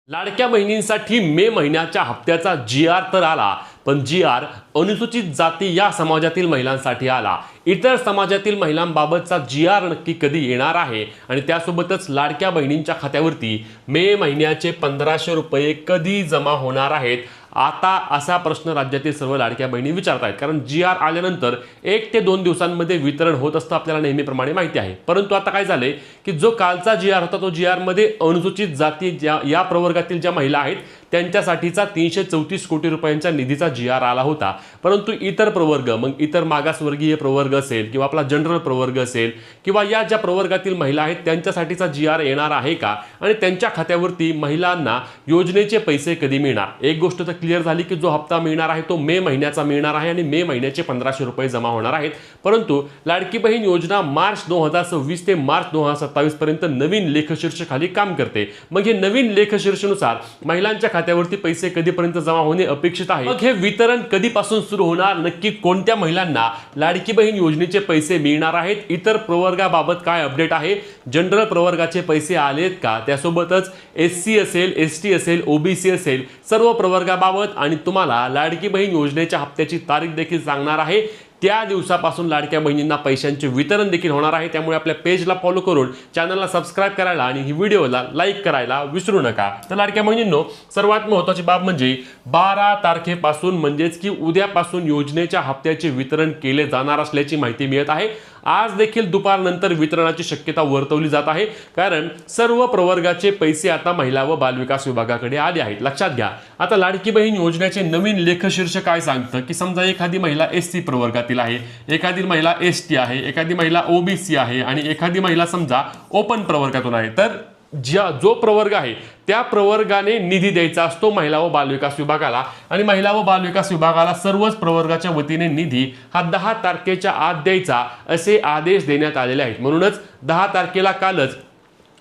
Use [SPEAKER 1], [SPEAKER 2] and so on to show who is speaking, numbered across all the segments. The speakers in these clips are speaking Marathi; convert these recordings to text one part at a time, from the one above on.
[SPEAKER 1] लाडक्या बहिणींसाठी मे महिन्याच्या हप्त्याचा जी-आर तर आला, पण जी-आर अनुसूचित जाती या समाजातील महिलांसाठी आला। इतर समाजातील महिलांबाबतचा जी-आर नक्की कधी येणार आहे आणि त्यासोबतच लाडक्या बहिणींच्या खात्यावरती मे महिन्याचे 1500 रुपये कधी जमा होणार आहेत? आता असा प्रश्न राज्यातील सर्व लाडक्या बहिणी विचारत आहेत, कारण जी-आर आल्यानंतर 1 ते 2 दिवसांमध्ये वितरण होत असतं, आपल्याला नेहमीप्रमाणे माहिती आहे। परंतु आता काय झाले की जो कालचा जी-आर होता तो जी-आर मध्ये अनुसूचित जाती या प्रवर्गातील ज्या महिला आहेत त्यांच्यासाठीचा 334 कोटी रुपयांच्या निधीचा जी-आर आला होता। परंतु इतर प्रवर्ग, मग इतर मागासवर्गीय प्रवर्ग असेल किंवा आपला जनरल प्रवर्ग असेल किंवा या ज्या प्रवर्गातील महिला आहेत त्यांच्यासाठीचा जी-आर येणार आहे का आणि त्यांच्या खात्यावरती महिलांना योजनेचे पैसे कधी मिळणार? एक गोष्ट तर क्लिअर झाली की जो हप्ता मिळणार आहे तो मे महिन्याचा मिळणार आहे आणि मे महिन्याचे 1500 रुपये जमा होणार आहेत। परंतु लाडकी बहीण योजना मार्च 2026 ते मार्च 2027 पर्यंत नवीन लेखशीर्ष खाली काम करते। मग हे नवीन लेखशीर्षानुसार महिलांच्या खात्यावरती पैसे कधीपर्यंत जमा होणे अपेक्षित आहे? मग हे वितरण कधीपासून सुरू होणार? नक्की कोणत्या महिलांना लाडकी बहीण योजनेचे पैसे मिळणार आहेत? इतर प्रवर्गाबाबत काय अपडेट आहे? जनरल प्रवर्गाचे पैसे आलेत का? त्यासोबतच एससी असेल, एसटी असेल, ओबीसी असेल, सर्व प्रवर्गाबाबत आणि तुम्हाला लाडकी बहीण योजनेच्या हप्त्याची तारीख देखील सांगणार आहे। त्या दिवसापासून लाडक्या बहिणींना पैशांचे वितरण देखील होणार आहे। त्यामुळे आपल्या पेजला फॉलो करून चॅनलला सबस्क्राइब करायला आणि ही व्हिडिओला लाईक करायला विसरू नका। तर लाडक्या बहिणींनो, सर्वात महत्त्वाची बाब म्हणजे 12 तारखेपासून म्हणजेच की उद्यापासून योजनेच्या हप्त्याचे वितरण केले जाणार असल्याची माहिती मिळत आहे। आज देखील दुपारनंतर वितरणाची शक्यता वर्तवली जात आहे, कारण सर्व प्रवर्गाचे पैसे आता महिला व बालविकास विभागाकडे आले आहेत। लक्षात घ्या, आता लाडकी बहीण योजनेचे नवीन लेखशीर्ष काय सांगतं की समजा एखादी महिला एससी प्रवर्गातील आहे, एखादी महिला एसटी आहे, एखादी महिला ओबीसी आहे आणि एखादी महिला समजा ओपन प्रवर्गातून आहे, तर जो प्रवर्ग आहे त्या प्रवर्गाने निधी द्यायचा असतो महिला व बालविकास विभागाला आणि महिला व बालविकास विभागाला सर्वच प्रवर्गाच्या वतीने निधी हा 10 तारखेच्या आत द्यायचा असे आदेश देण्यात आलेले आहेत। म्हणूनच 10 तारखेला कालच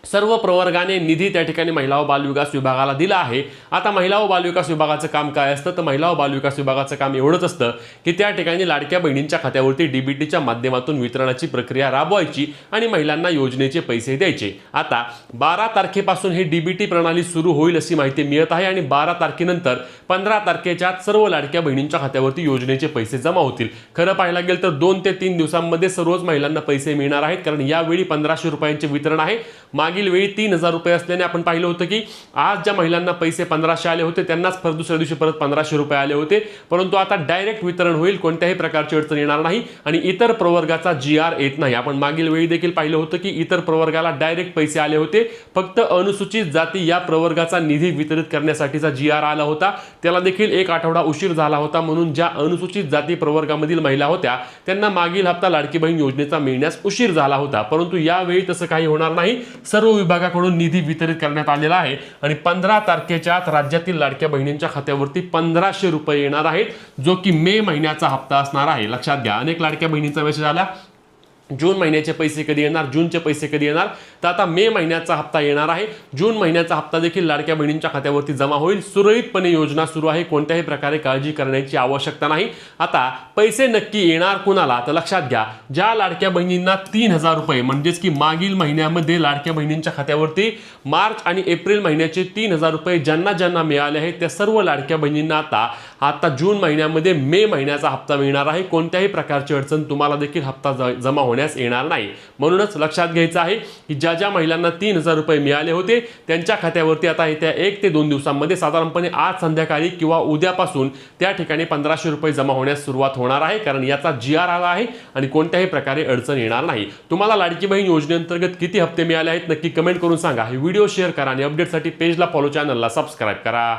[SPEAKER 1] सर्व प्रवर्गाने निधी त्या ठिकाणी महिला व बालविकास विभागाला दिला आहे। आता महिला व बालविकास विभागाचं काम काय असतं? तर महिला व बालविकास विभागाचं काम एवढंच असतं की त्या ठिकाणी लाडक्या बहिणींच्या खात्यावरती डीबीटीच्या माध्यमातून वितरणाची प्रक्रिया राबवायची आणि महिलांना योजनेचे पैसे द्यायचे। आता 12 तारखेपासून ही डीबीटी प्रणाली सुरू होईल अशी माहिती मिळत आहे आणि 12 तारखेनंतर 15 तारखेच्या सर्व लाडक्या बहिणींच्या खात्यावरती योजनेचे पैसे जमा होतील। खरं पाहायला गेलं तर 2 ते 3 दिवसांमध्ये सर्वच महिलांना पैसे मिळणार आहेत, कारण यावेळी 1500 रुपयांचे वितरण आहे। मागील वेळी 3000 रुपये असल्याने आपण पाहिलं होतं की आज ज्या महिलांना पैसे 1500 आले होते त्यांनाच दुसऱ्या दिवशी परत 1500 रुपये आले होते। परंतु आता डायरेक्ट वितरण होईल, कोणत्याही प्रकारची अडचण येणार नाही आणि इतर प्रवर्गाचा जी-आर येत नाही। आपण मागील वेळी देखील पाहिलं होतं की इतर प्रवर्गाला डायरेक्ट पैसे आले होते, फक्त अनुसूचित जाती या प्रवर्गाचा निधी वितरित करण्यासाठीचा जी-आर आला होता, त्याला देखील 1 आठवडा उशीर झाला होता। म्हणून ज्या अनुसूचित जाती प्रवर्गामधील महिला होत्या त्यांना मागील हप्ता लाडकी बहीण योजनेचा मिळण्यास उशीर झाला होता। परंतु यावेळी तसं काही होणार नाही, सर्व विभागाकडून निधी वितरित करण्यात आलेला आहे आणि 15 तारखेच्या आत राज्यातील लाडक्या बहिणींच्या खात्यावरती 1500 रुपये येणार आहेत, जो की मे महिन्याचा हप्ता असणार आहे। लक्षात घ्या, अनेक लाडक्या बहिणींचा मेसेज आला जून महिन्याचे पैसे कधी येणार, जूनचे पैसे कधी येणार, तर आता मे महिन्याचा हप्ता येणार आहे। जून महिन्याचा हप्ता देखील लाडक्या बहिणींच्या खात्यावरती जमा होईल। सुरळीतपणे योजना सुरू आहे, कोणत्याही प्रकारे काळजी करण्याची आवश्यकता नाही। आता पैसे नक्की येणार कुणाला? तर लक्षात घ्या, ज्या लाडक्या बहिणींना 3000 रुपये म्हणजेच की मागील महिन्यामध्ये लाडक्या बहिणींच्या खात्यावरती मार्च आणि एप्रिल महिन्याचे 3000 रुपये ज्यांना ज्यांना मिळाले आहेत त्या सर्व लाडक्या बहिणींना आता जून महिन्यामध्ये मे महिन्याचा हप्ता मिळणार आहे। कोणत्याही प्रकारची अडचण तुम्हाला देखील हप्ता जमा होण्यास येणार नाही। म्हणूनच लक्षात घ्यायचं आहे की ज्या महिलांना 3000 रुपये मिळाले होते त्यांच्या खात्यावरती आता येत्या 1 ते 2 दिवसांमध्ये साधारणपणे आज संध्याकाळी किंवा उद्यापासून त्या ठिकाणी 1500 रुपये जमा होण्यास सुरुवात होणार आहे, कारण याचा जी-आर आला आहे आणि कोणत्याही प्रकारे अडचण येणार नाही। तुम्हाला लाडकी बहीण योजनेअंतर्गत किती हप्ते मिळाले आहेत नक्की कमेंट करून सांगा। ही व्हिडिओ शेअर करा आणि अपडेटसाठी पेजला फॉलो, चॅनलला सबस्क्राइब करा।